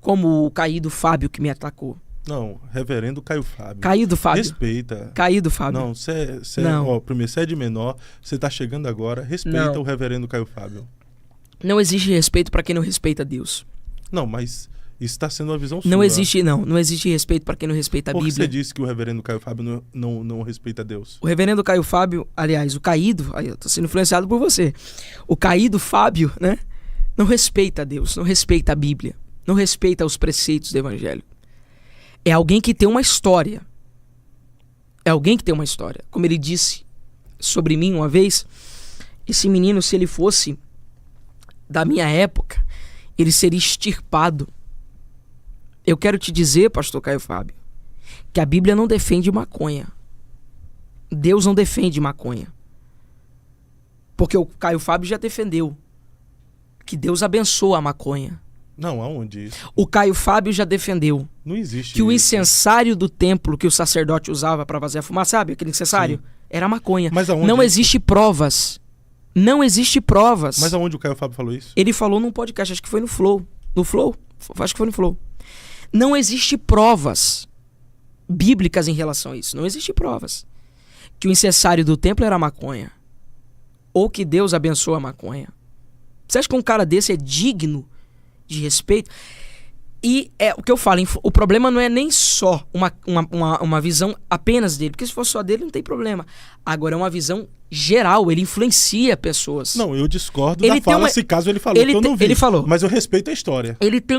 como o caído Fábio que me atacou. Não, reverendo Caio Fábio. Caído Fábio. Respeita. Caído Fábio. Não, primeiro, você é de menor, você tá chegando agora, respeita o reverendo Caio Fábio. Não existe respeito para quem não respeita Deus. Não, mas isso está sendo uma visão sua. Não existe respeito para quem não respeita a Bíblia. Por que você disse que o reverendo Caio Fábio não respeita Deus? O reverendo Caio Fábio, aliás, o caído, aí eu tô sendo influenciado por você. O caído Fábio, né? Não respeita a Deus, não respeita a Bíblia, não respeita os preceitos do Evangelho. É alguém que tem uma história. É alguém que tem uma história. Como ele disse sobre mim uma vez, esse menino, se ele fosse da minha época, ele seria extirpado. Eu quero te dizer, pastor Caio Fábio, que a Bíblia não defende maconha. Deus não defende maconha. Porque o Caio Fábio já defendeu que Deus abençoa a maconha. Não, aonde isso? O Caio Fábio já defendeu. Não existe que o incensário do templo que o sacerdote usava para fazer a fumaça, sabe? Aquele incensário? Sim. Era maconha. Mas aonde não isso? Existe provas. Não existe provas. Mas aonde o Caio Fábio falou isso? Ele falou num podcast, acho que foi no Flow. No Flow? Acho que foi no Flow. Não existe provas bíblicas em relação a isso. Não existe provas. Que o incensário do templo era maconha. Ou que Deus abençoa a maconha. Você acha que um cara desse é digno de respeito? E é o que eu falo, o problema não é nem só uma visão apenas dele, porque se for só dele não tem problema. Agora é uma visão geral, ele influencia pessoas. Não, eu discordo da fala, se caso ele falou, que eu não vi. Ele falou. Mas eu respeito a história. Ele tem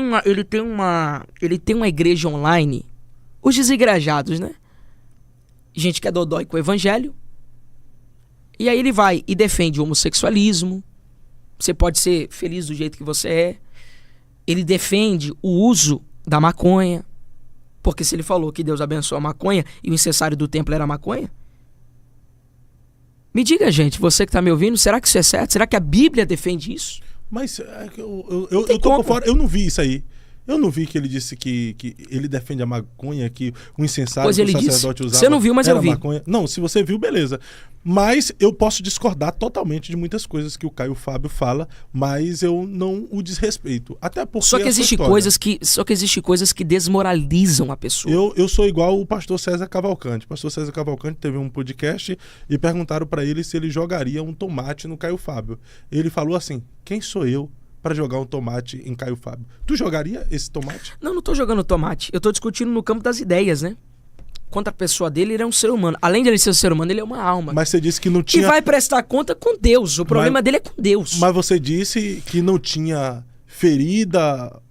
uma igreja online, os desigrejados, né? Gente que é dodói com o evangelho. E aí ele vai e defende o homossexualismo. Você pode ser feliz do jeito que você é. Ele defende o uso da maconha. Porque se ele falou que Deus abençoa a maconha e o incensário do templo era maconha. Me diga, gente, você que está me ouvindo, será que isso é certo? Será que a Bíblia defende isso? Mas eu tô por fora, eu não vi isso aí. Eu não vi que ele disse que ele defende a maconha, que o incensário que o sacerdote usava. Você não viu, mas eu vi. Maconha. Não, se você viu, beleza. Mas eu posso discordar totalmente de muitas coisas que o Caio Fábio fala, mas eu não o desrespeito. Até porque só que existe coisas que desmoralizam a pessoa. Eu sou igual o pastor César Cavalcante. O pastor César Cavalcante teve um podcast e perguntaram para ele se ele jogaria um tomate no Caio Fábio. Ele falou assim: quem sou eu para jogar um tomate em Caio Fábio? Tu jogaria esse tomate? Não tô jogando tomate. Eu tô discutindo no campo das ideias, né? Contra a pessoa dele, ele é um ser humano. Além de ele ser um ser humano, ele é uma alma. Mas você disse que não tinha... E vai prestar conta com Deus. O problema dele é com Deus. Mas você disse que não tinha ferida,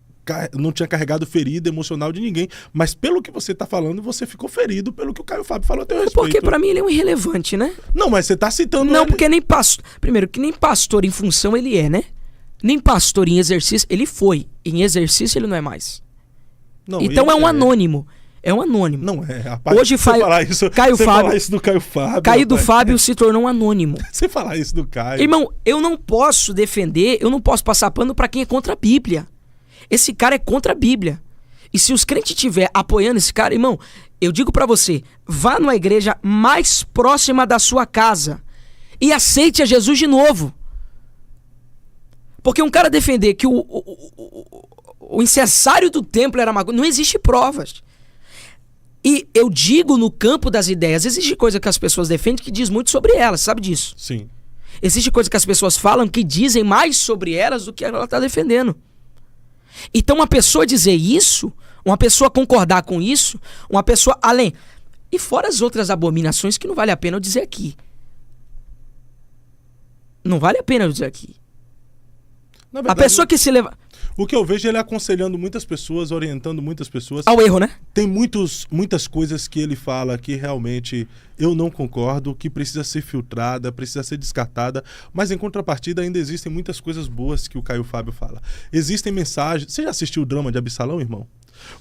não tinha carregado ferida emocional de ninguém. Mas pelo que você tá falando, você ficou ferido pelo que o Caio Fábio falou a teu respeito. Porque pra mim ele é um irrelevante, né? Não, mas você tá citando Não, ele. porque nem pastor... Primeiro, que nem pastor em função ele é, né? Nem pastor em exercício, ele foi. Em exercício ele não é mais. Não, então é um anônimo. É um anônimo. Não é, rapaz. Hoje falar isso do Caio Fábio. Caído Fábio se tornou um anônimo. Você falar isso do Caio. Irmão, eu não posso defender, eu não posso passar pano pra quem é contra a Bíblia. Esse cara é contra a Bíblia. E se os crentes estiverem apoiando esse cara, irmão, eu digo pra você, vá numa igreja mais próxima da sua casa e aceite a Jesus de novo. Porque um cara defender que o incensário do templo era maconha, não existe provas. E eu digo no campo das ideias, existe coisa que as pessoas defendem que diz muito sobre elas, sabe disso? Sim. Existe coisa que as pessoas falam que dizem mais sobre elas do que ela está defendendo. Então uma pessoa dizer isso, uma pessoa concordar com isso, uma pessoa além... E fora as outras abominações que não vale a pena eu dizer aqui. Não vale a pena eu dizer aqui. Na verdade, a pessoa que se leva... O que eu vejo é ele aconselhando muitas pessoas, orientando muitas pessoas. Ao erro, né? Tem muitas coisas que ele fala que realmente eu não concordo, que precisa ser filtrada, precisa ser descartada, mas em contrapartida ainda existem muitas coisas boas que o Caio Fábio fala. Existem mensagens... Você já assistiu o drama de Absalão, irmão?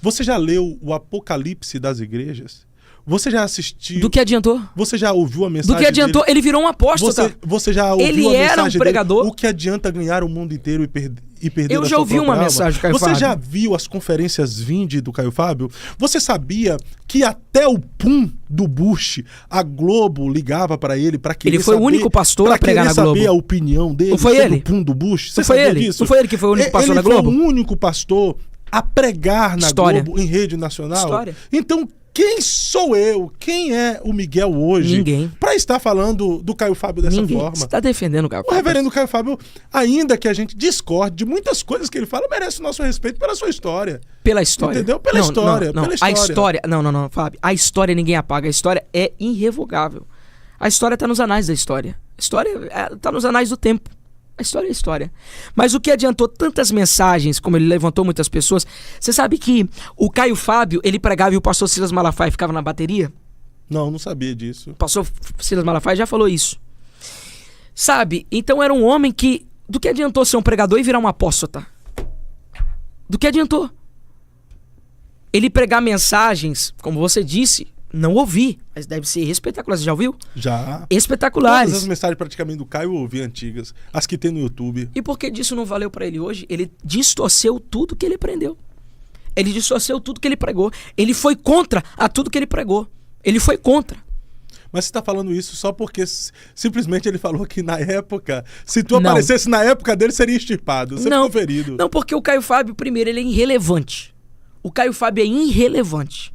Você já leu o Apocalipse das igrejas? Você já assistiu... Do que adiantou? Você já ouviu a mensagem Do que adiantou? dele? Ele virou um apóstolo. Você já ouviu ele a mensagem era um pregador. Dele? O que adianta ganhar o mundo inteiro e perder Eu já ouvi uma mensagem do Caio Fábio. Você já viu as conferências Vinde do Caio Fábio? Você sabia que até o PUM do Bush, a Globo ligava para ele para querer Ele foi saber, o único pastor a pregar na Globo. saber a opinião dele Não foi sobre ele? o PUM do Bush? Não foi ele? Não foi ele que foi o único pastor na Globo? Ele foi o único pastor a pregar na História. Globo, em rede nacional? História. Então, quem sou eu? Quem é o Miguel hoje? Ninguém. Pra estar falando do Caio Fábio dessa Ninguém. forma? Você tá defendendo o Caio O Fábio. reverendo Caio Fábio, ainda que a gente discorde de muitas coisas que ele fala, merece o nosso respeito pela sua história. Pela história. Entendeu? Pela história, Não. pela A história. história... Não, Fábio. A história ninguém apaga. A história é irrevogável. A história tá nos anais da história. A história tá nos anais do tempo. A história é história. Mas o que adiantou tantas mensagens, como ele levantou muitas pessoas... Você sabe que o Caio Fábio, ele pregava e o pastor Silas Malafaia ficava na bateria? Não sabia disso. O pastor Silas Malafaia já falou isso. Sabe? Então era um homem que... Do que adiantou ser um pregador e virar um apóstata? Do que adiantou? Ele pregar mensagens, como você disse, não ouvi, mas deve ser espetacular. Você já ouviu? Já. Espetaculares. Todas as mensagens praticamente do Caio eu ouvi antigas. As que tem no YouTube. E por que disso não valeu pra ele hoje? Ele distorceu tudo que ele aprendeu. Ele distorceu tudo que ele pregou. Ele foi contra a tudo que ele pregou. Ele foi contra. Mas você tá falando isso só porque simplesmente ele falou que na época, se tu Não. aparecesse na época dele, seria extirpado. Você ficou ferido. Não, porque o Caio Fábio, primeiro, ele é irrelevante. O Caio Fábio é irrelevante.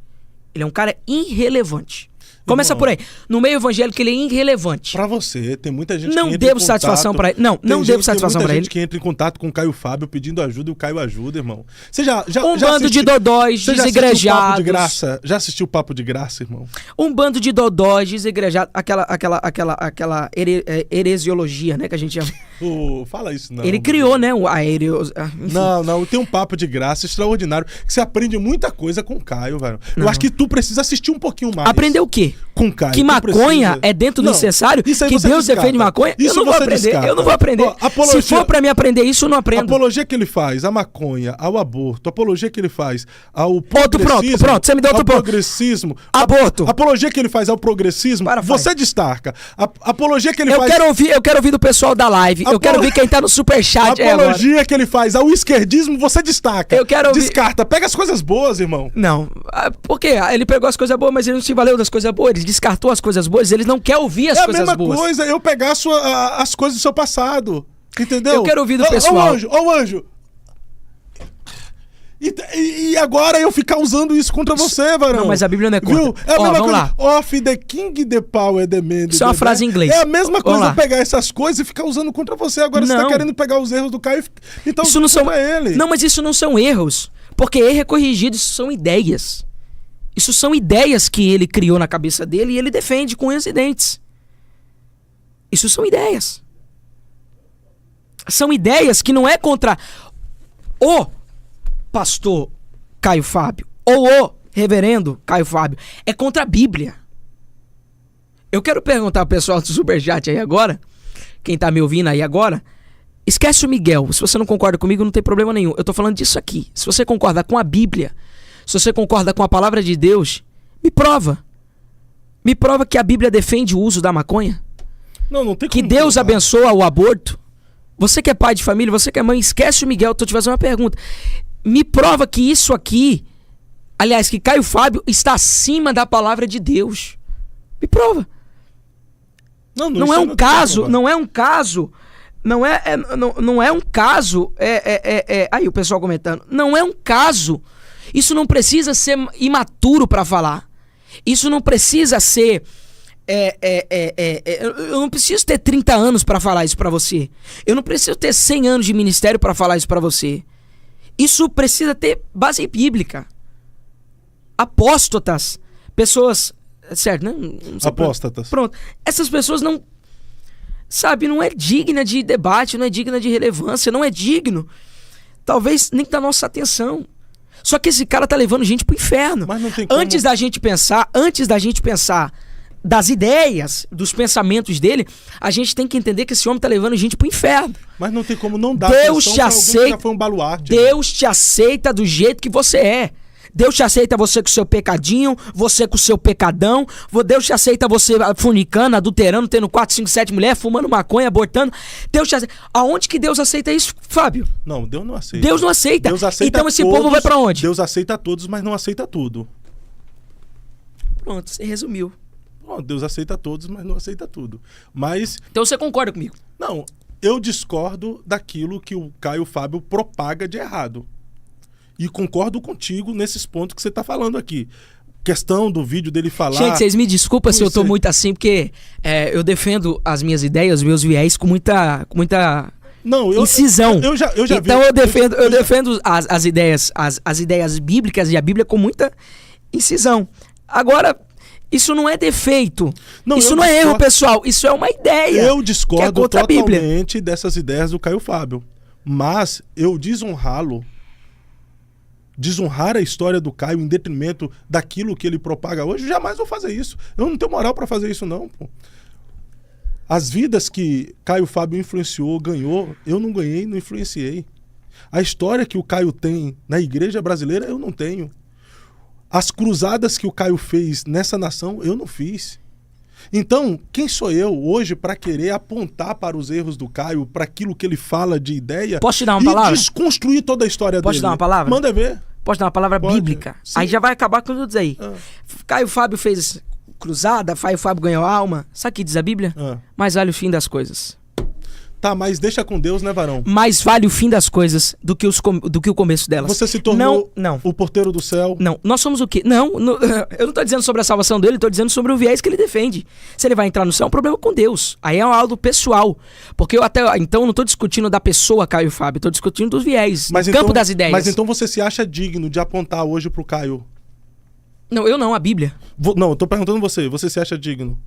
Ele é um cara irrelevante. Começa Irmão, por aí. No meio evangélico, ele é irrelevante. Pra você, tem muita gente Não que entra devo em contato, satisfação pra ele. Não devo satisfação pra Tem muita ele. gente que entra em contato com o Caio Fábio pedindo ajuda e o Caio ajuda, irmão. Você já Um bando de dodóis, Você já assistiu desigrejados. Papo de Graça? Já assistiu Papo de Graça, irmão? Um bando de dodóis, desigrejados. Aquela heresiologia, né? Que a gente chama. Fala isso, não. Ele criou, né? Não, tem um Papo de Graça extraordinário que você aprende muita coisa com o Caio, velho. Eu acho que tu precisa assistir um pouquinho mais. Aprender o quê? Com o Caio. Que Tu maconha precisa. é dentro do Não, necessário? isso aí Que você Deus descarta. defende maconha? Eu Isso não vou você aprender. descarta. Eu não vou aprender. Ó, apologia- Se for pra mim aprender isso, eu não A aprendo. apologia que ele faz à maconha, ao aborto, a apologia que ele faz ao Outro progressismo, pronto, você me deu outro ao ponto. progressismo, Aborto. A apologia que ele faz ao progressismo, Para, você destaca. A apologia que ele Eu faz quero ouvir do pessoal da live. Eu quero ouvir quem tá no a superchat aí agora. apologia que ele faz ao esquerdismo, você destaca. Eu quero ouvir- Descarta, pega as coisas boas, irmão. Não, por quê? Ele pegou as coisas boas, mas ele não se valeu das coisas boas. Ele descartou as coisas boas, ele não quer ouvir as É a coisas mesma boas. coisa eu pegar as coisas do seu passado. Entendeu? Eu quero ouvir do Ó, pessoal. Ó o anjo. E agora eu ficar usando isso contra você, varão. Não, mas a Bíblia não é contra. Viu? É a Ó, mesma vamos coisa. lá. Off the king the power the man. Isso é uma frase em inglês. É a mesma Vamos coisa lá. pegar essas coisas e ficar usando contra você. Agora você tá Não. querendo pegar os erros do Caio e tá Isso não usando são contra ele. Não, mas isso não são erros, porque erro é corrigido, isso são ideias. Isso são ideias que ele criou na cabeça dele e ele defende com unhas e dentes. Isso são ideias. São ideias que não é contra o pastor Caio Fábio ou o reverendo Caio Fábio, é contra a Bíblia. Eu quero perguntar ao pessoal do Superchat aí agora, quem tá me ouvindo aí agora, esquece o Miguel. Se você não concorda comigo, não tem problema nenhum. Eu tô falando disso aqui. Se você concorda com a Bíblia, se você concorda com a palavra de Deus, me prova. Me prova que a Bíblia defende o uso da maconha. Não tem Que como Deus provar. abençoa o aborto. Você que é pai de família, você que é mãe, esquece o Miguel. Tô te fazendo uma pergunta. Me prova que isso aqui, aliás, que Caio Fábio está acima da palavra de Deus. Me prova. Não isso é eu um não tenho caso, como provar. não é um caso, não é um caso, aí o pessoal comentando, não é um caso, isso não precisa ser imaturo para falar, isso não precisa ser, eu não preciso ter 30 anos para falar isso para você, eu não preciso ter 100 anos de ministério para falar isso para você, isso precisa ter base bíblica, apóstatas, pessoas... Certo, né? Não sei Apóstatas. Pronto. Essas pessoas não... Sabe, não é digna de debate, não é digna de relevância, não é digno. Talvez nem da nossa atenção. Só que esse cara tá levando gente pro inferno. Mas não tem como... Antes da gente pensar das ideias, dos pensamentos dele, a gente tem que entender que esse homem tá levando gente pro inferno. Mas não tem como não dar Deus atenção te pra alguém que aceita. já foi um baluarte. Deus te aceita do jeito que você é. Deus te aceita você com o seu pecadinho, você com o seu pecadão. Deus te aceita você funicando, adulterando, tendo 4, 5, 7 mulheres, fumando maconha, abortando. Deus te aceita. Aonde que Deus aceita isso, Fábio? Não, Deus não aceita. Deus não aceita. Deus aceita Então esse todos, povo vai pra onde? Deus aceita todos, mas não aceita tudo. Pronto, você resumiu. Bom, Deus aceita todos, mas não aceita tudo. Mas, Então você concorda comigo? não, eu discordo daquilo que o Caio Fábio propaga de errado. E concordo contigo nesses pontos que você está falando aqui. Questão do vídeo dele falar... Gente, vocês me desculpam se eu tô muito assim, porque eu defendo as minhas ideias, os meus viés com muita não, incisão. Eu já então eu defendo as ideias bíblicas e a Bíblia com muita incisão. Agora, isso não é defeito. Isso não é erro, pessoal. Isso é uma ideia. Eu discordo totalmente dessas ideias do Caio Fábio. Mas eu desonrar a história do Caio em detrimento daquilo que ele propaga hoje, jamais vou fazer isso. Eu não tenho moral para fazer isso, não, pô. As vidas que Caio Fábio influenciou, ganhou, eu não ganhei, não influenciei. A história que o Caio tem na igreja brasileira, eu não tenho. As cruzadas que o Caio fez nessa nação, eu não fiz. Então, quem sou eu hoje para querer apontar para os erros do Caio, para aquilo que ele fala de ideia... Posso te dar uma palavra? Desconstruir toda a história dele. Posso te dar uma palavra? Manda ver. Posso dar uma palavra bíblica? Sim. Aí já vai acabar com tudo isso aí. Caio Fábio fez cruzada, Caio Fábio ganhou alma. Sabe o que diz a Bíblia? Mais vale o fim das coisas. Tá, mas deixa com Deus, né, varão? Mais vale o fim das coisas do que o começo delas. Você se tornou o porteiro do céu? Não, nós somos o quê? Não, eu não tô dizendo sobre a salvação dele, eu tô dizendo sobre o viés que ele defende. Se ele vai entrar no céu, é um problema com Deus. Aí é algo pessoal. Porque eu então não tô discutindo da pessoa Caio Fábio, eu tô discutindo dos viés, do campo das ideias. Mas então você se acha digno de apontar hoje pro Caio? Não, eu não, a Bíblia. Não, eu tô perguntando você se acha digno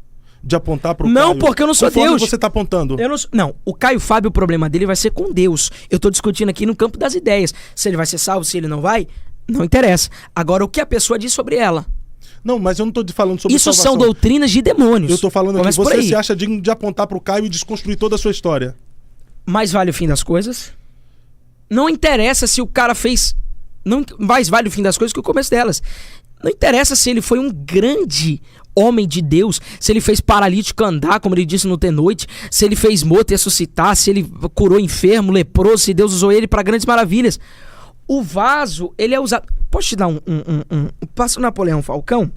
de apontar pro Caio? Não, porque eu não sou Deus. Você tá apontando? Não, o Caio Fábio, o problema dele vai ser com Deus. Eu tô discutindo aqui no campo das ideias. Se ele vai ser salvo, se ele não vai, não interessa. Agora, o que a pessoa diz sobre ela? Não, mas eu não tô falando sobre isso salvação. São doutrinas de demônios. Eu tô falando aqui, você se acha digno de apontar pro Caio e desconstruir toda a sua história? Mais vale o fim das coisas. Não interessa se o cara fez... Mais vale o fim das coisas que o começo delas. Não interessa se ele foi um grande homem de Deus, se ele fez paralítico andar, como ele disse no The Noite, se ele fez morto ressuscitar, se ele curou enfermo, leproso, se Deus usou ele para grandes maravilhas. O vaso, ele é usado... Posso te dar Passo Napoleão Falcão?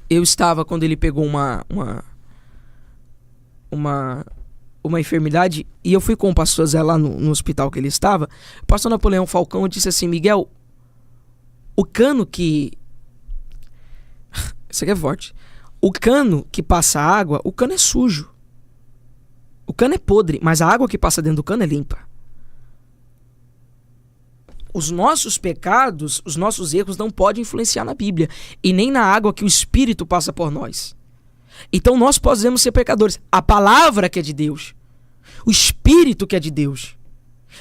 Eu estava quando ele pegou uma enfermidade e eu fui com o pastor Zé lá no hospital que ele estava. O pastor Napoleão Falcão disse assim: Miguel, o cano que... Isso aqui é forte. O cano que passa água, o cano é sujo. O cano é podre, mas a água que passa dentro do cano é limpa. Os nossos pecados, os nossos erros não podem influenciar na Bíblia e nem na água que o Espírito passa por nós. Então nós podemos ser pecadores. A palavra que é de Deus, o Espírito que é de Deus.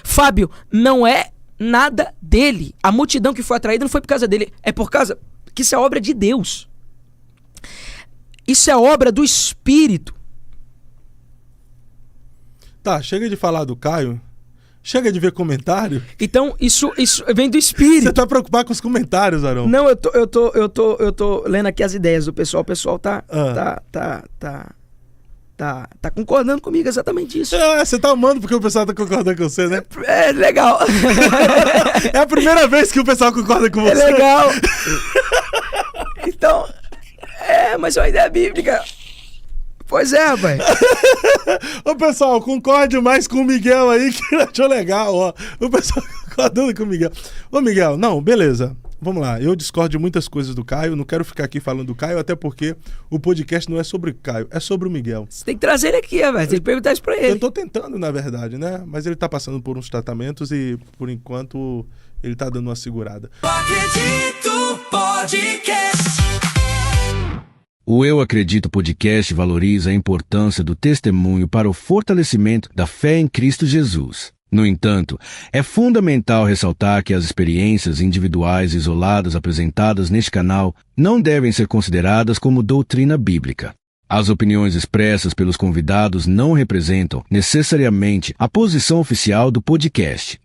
Fábio, não é nada dele. A multidão que foi atraída não foi por causa dele, é por causa que isso é obra de Deus. Isso é obra do Espírito. Tá, chega de falar do Caio. Chega de ver comentário. Então, isso vem do Espírito. Você tá preocupado com os comentários, Arão? Não, eu tô lendo aqui as ideias do pessoal. O pessoal tá concordando comigo exatamente isso. Você tá amando porque o pessoal tá concordando com você, né? É legal. É a primeira vez que o pessoal concorda com você. É legal. Então, mas é uma ideia bíblica. Pois é, rapaz. Ô, pessoal, concorde mais com o Miguel aí, que ele achou legal, ó. O pessoal concordando com o Miguel. Ô, Miguel, não, beleza. Vamos lá, eu discordo de muitas coisas do Caio, não quero ficar aqui falando do Caio, até porque o podcast não é sobre o Caio, é sobre o Miguel. Você tem que trazer ele aqui, velho, tem que perguntar isso pra ele. Eu tô tentando, na verdade, né? Mas ele tá passando por uns tratamentos e, por enquanto, ele tá dando uma segurada. Acredito Podcast. O Eu Acredito Podcast valoriza a importância do testemunho para o fortalecimento da fé em Cristo Jesus. No entanto, é fundamental ressaltar que as experiências individuais isoladas apresentadas neste canal não devem ser consideradas como doutrina bíblica. As opiniões expressas pelos convidados não representam necessariamente a posição oficial do podcast.